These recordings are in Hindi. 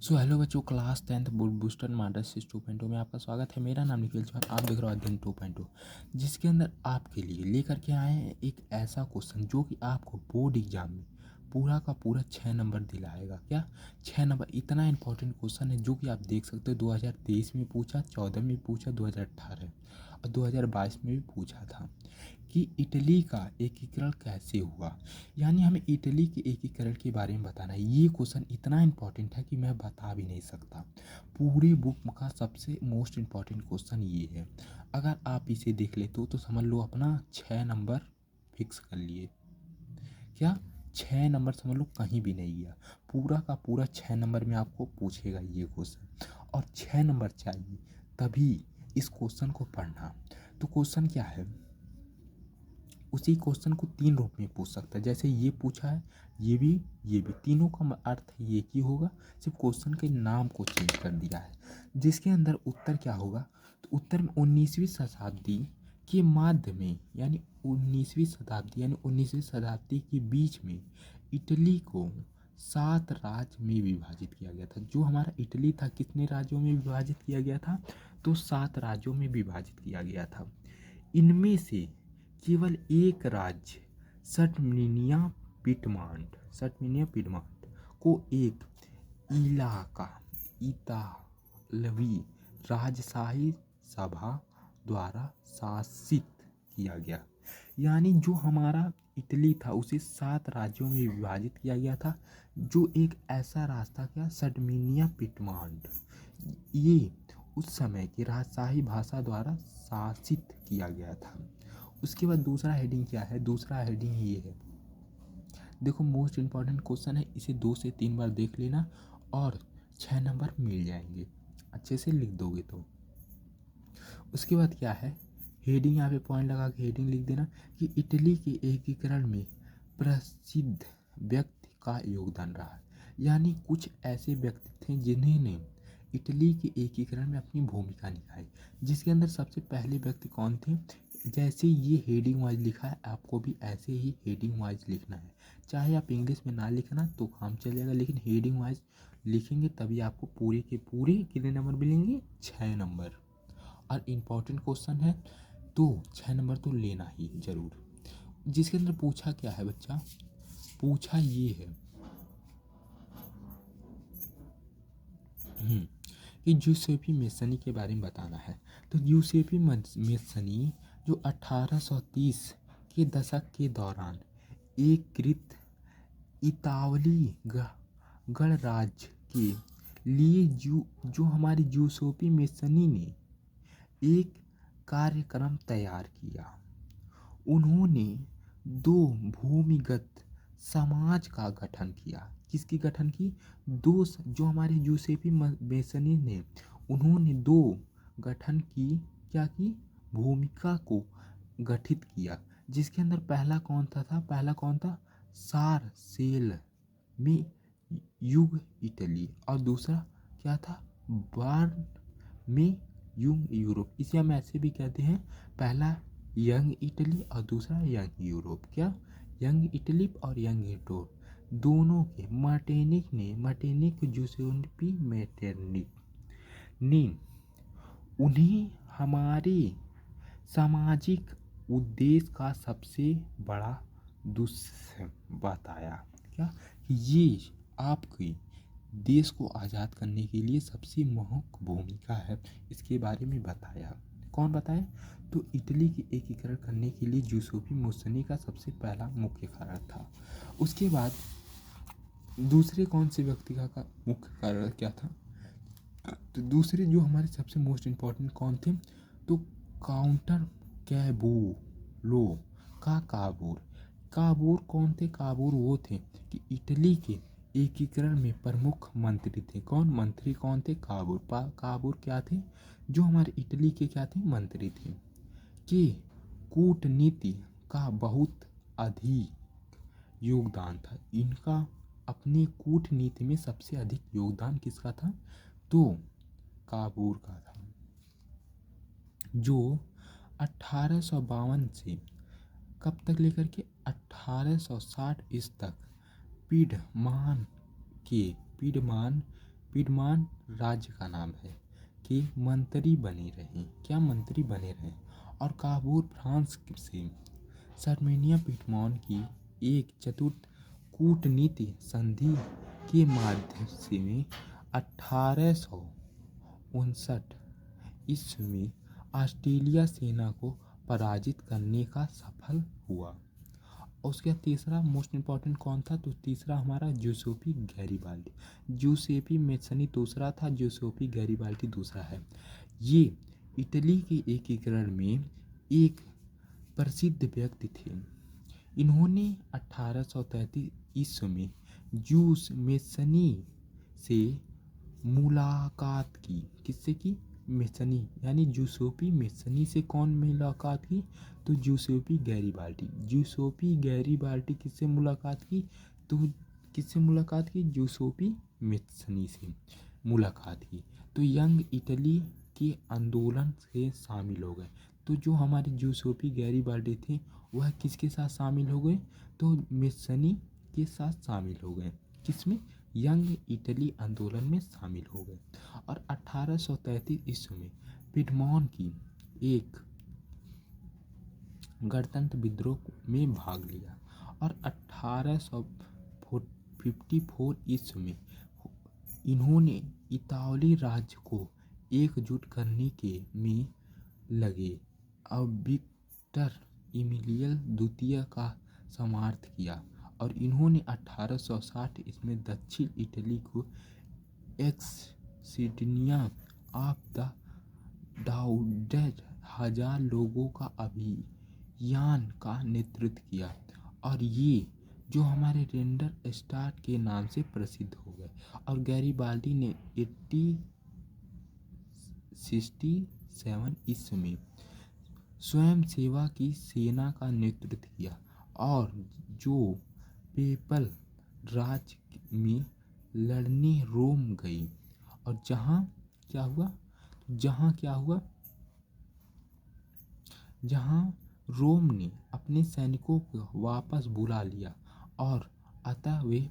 सो हेलो बच्चों, class 10th book booster masters 2.0 में आपका स्वागत है। मेरा नाम निखिल चौहान, आप देख रहे हो अध्ययन 2.0, जिसके अंदर आपके लिए लेकर के आए हैं एक ऐसा क्वेश्चन जो कि आपको बोर्ड एग्जाम में पूरा का पूरा 6 नंबर दिलाएगा। क्या 6 नंबर? इतना इंपॉर्टेंट क्वेश्चन है जो कि आप देख सकते हो 2023 में पूछा, 14 में पूछा, 2018 और 2022 में भी पूछा था कि इटली का एकीकरण कैसे हुआ। यानी हमें इटली के एकीकरण के बारे में बताना है। ये क्वेश्चन इतना इंपॉर्टेंट है कि मैं बता भी नहीं सकता। पूरी बुक का सबसे मोस्ट इम्पॉर्टेंट क्वेश्चन ये है। अगर आप इसे देख लेते हो तो समझ लो अपना 6 नंबर फिक्स कर लिए। क्या 6 नंबर समझ लो कहीं भी नहीं गया। पूरा का पूरा 6 नंबर में आपको पूछेगा ये क्वेश्चन, और 6 नंबर चाहिए तभी इस क्वेश्चन को पढ़ना। तो क्वेश्चन क्या है, उसी क्वेश्चन को 3 रूप में पूछ सकता है। जैसे ये पूछा है, ये भी तीनों का अर्थ ये ही होगा, सिर्फ क्वेश्चन के नाम को चेंज कर दिया है। जिसके अंदर उत्तर क्या होगा, तो उत्तर में 19वीं शताब्दी के मध्य में यानी 19वीं शताब्दी के बीच में इटली को 7 राज्य में विभाजित किया गया था। जो हमारा इटली था कितने राज्यों में विभाजित किया गया था, तो 7 राज्यों में विभाजित किया गया था। इनमें से केवल एक राज्य सटमिनिया पिडमांट को एक इतालवी राजशाही सभा द्वारा शासित किया गया। यानी जो हमारा इटली था उसे 7 राज्यों में विभाजित किया गया था। जो एक ऐसा रास्ता क्या, सटमिनिया पिडमांट, ये उस समय की राजशाही भाषा द्वारा शासित किया गया था। उसके बाद दूसरा हेडिंग क्या है, दूसरा हेडिंग ये है। देखो मोस्ट इम्पॉर्टेंट क्वेश्चन है, इसे 2 से 3 बार देख लेना और 6 नंबर मिल जाएंगे, अच्छे से लिख दोगे तो। उसके बाद क्या है, हेडिंग यहाँ पे पॉइंट लगा के हेडिंग लिख देना कि इटली के एकीकरण में प्रसिद्ध व्यक्ति का योगदान रहा है। यानी कुछ ऐसे व्यक्ति थे जिन्होंने इटली के एकीकरण में अपनी भूमिका निभाई। जिसके अंदर सबसे पहले व्यक्ति कौन थे, जैसे ये हेडिंग वाइज लिखा है आपको भी ऐसे ही हेडिंग वाइज लिखना है। चाहे आप इंग्लिश में ना लिखना तो काम चलेगा, लेकिन हेडिंग वाइज लिखेंगे तभी आपको पूरे के पूरे कितने नंबर मिलेंगे, 6 नंबर। और इम्पॉर्टेंट क्वेश्चन है तो 6 नंबर तो लेना ही जरूर। जिसके अंदर पूछा क्या है बच्चा, पूछा ये है कि जूसेपी मेसनी के बारे में बताना है। तो जूसेपी मेसनी जो 1830 के दशक के दौरान एकीकृत इतावली गणराज्य के लिए जो हमारी जूसेपी मेसनी ने एक कार्यक्रम तैयार किया। उन्होंने 2 भूमिगत समाज का गठन किया। किसकी गठन की, जो हमारे जूसेपी मेसनी ने, उन्होंने 2 गठन की, क्या की, भूमिका को गठित किया। जिसके अंदर पहला कौन था, सारसेल में युग इटली, और दूसरा क्या था, बर्न में युग यूरोप। इसे हम ऐसे भी कहते हैं, पहला यंग इटली और दूसरा यंग यूरोप। क्या, यंग इटली और यंग यूरोप दोनों के मार्टिनिक जूसेपी मेटरनिक ने उन्हें हमारे सामाजिक उद्देश्य का सबसे बड़ा दुश्मन बताया। क्या, ये आपके देश को आज़ाद करने के लिए सबसे मुख्य भूमिका है, इसके बारे में बताया। कौन बताया, तो इटली के एकीकरण करने के लिए जूसेपी मेसनी का सबसे पहला मुख्य कारण था। उसके बाद दूसरे कौन से व्यक्ति का मुख्य कारण क्या था, तो दूसरे जो हमारे सबसे मोस्ट इम्पॉर्टेंट कौन थे, तो काउंटर कैबुलो का काबूर कौन थे, काबूर वो थे कि इटली के एकीकरण में प्रमुख मंत्री थे। मंत्री कौन थे, काबूर क्या थे, जो हमारे इटली के क्या थे, मंत्री थे। कि कूटनीति का बहुत अधिक योगदान था इनका, अपनी कूटनीति में सबसे अधिक योगदान किसका था, तो काबूर का था। जो 1852 से कब तक लेकर के 1860 इस तक पीडमान पिडमान राज्य का नाम है के मंत्री बने रहे। क्या मंत्री बने रहे? और काबूल फ्रांस से सर्मेनिया पिडमॉन की एक चतुर्थ कूटनीति संधि के माध्यम से 1859 ईस्वी में ऑस्ट्रेलिया सेना को पराजित करने का सफल हुआ। उसका तीसरा मोस्ट इम्पॉर्टेंट कौन था? तो तीसरा हमारा जूसेपी गैरिबाल्डी। जूसेपी मेज़नी दूसरा था, जूसेपी गैरिबाल्डी दूसरा है। ये इटली के एकीकरण में एक प्रसिद्ध व्यक्ति थे। इन्होंने 1833 ईस्वी में जूस मेसनी से मुलाकात की। किससे की? मेसनी यानी जूसेपी मेसनी से कौन मुलाकात की? तो जूसेपी गैरिबाल्डी। जूसेपी गैरिबाल्डी किससे मुलाकात की? तो किससे मुलाकात की? जूसेपी मेसनी से मुलाकात की। तो यंग इटली के आंदोलन से शामिल हो गए। तो जो हमारे जूसेपी गैरिबाल्डी थे वह किसके साथ शामिल हो गए? तो मेसनी के साथ शामिल हो गए। किसमें? यंग इटली आंदोलन में शामिल हो गए। और 1833 ईस्वी में पिडमॉन की एक गणतंत्र विद्रोह में भाग लिया। और 1854 ईस्वी में इन्होंने इतालवी राज्य को एकजुट करने के में लगे और विक्टर इमिलियल द्वितीय का समर्थन किया। और इन्होंने 1860 इसमें दक्षिण इटली को एक्सिटिनिया ऑफ द डाउडेड 1000 लोगों का अभियान का नेतृत्व किया। और ये जो हमारे रेंडर स्टार्ट के नाम से प्रसिद्ध हो गए। और गैरिबाल्डी ने 1867 ईस्वी में स्वयं सेवा की सेना का नेतृत्व किया और जो पेपल राज में लड़ने रोम गई। और जहाँ क्या हुआ? जहाँ रोम ने अपने सैनिकों को वापस बुला लिया और अतः वे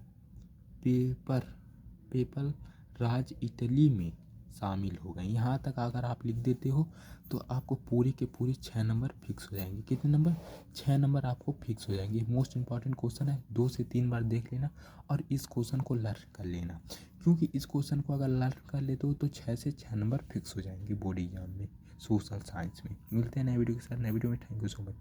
पेपल राज इटली में शामिल हो गए। यहाँ तक अगर आप लिख देते हो तो आपको पूरी के पूरी 6 नंबर फिक्स हो जाएंगे। कितने नंबर? 6 नंबर आपको फिक्स हो जाएंगे। मोस्ट इंपॉर्टेंट क्वेश्चन है, 2 से 3 बार देख लेना और इस क्वेश्चन को लर्न कर लेना, क्योंकि इस क्वेश्चन को अगर लर्न कर लेते हो तो 6 से 6 नंबर फिक्स हो जाएंगे बोर्ड एग्जाम में, सोशल साइंस में। मिलते हैं नए वीडियो के साथ, नए वीडियो में। Thank you so much.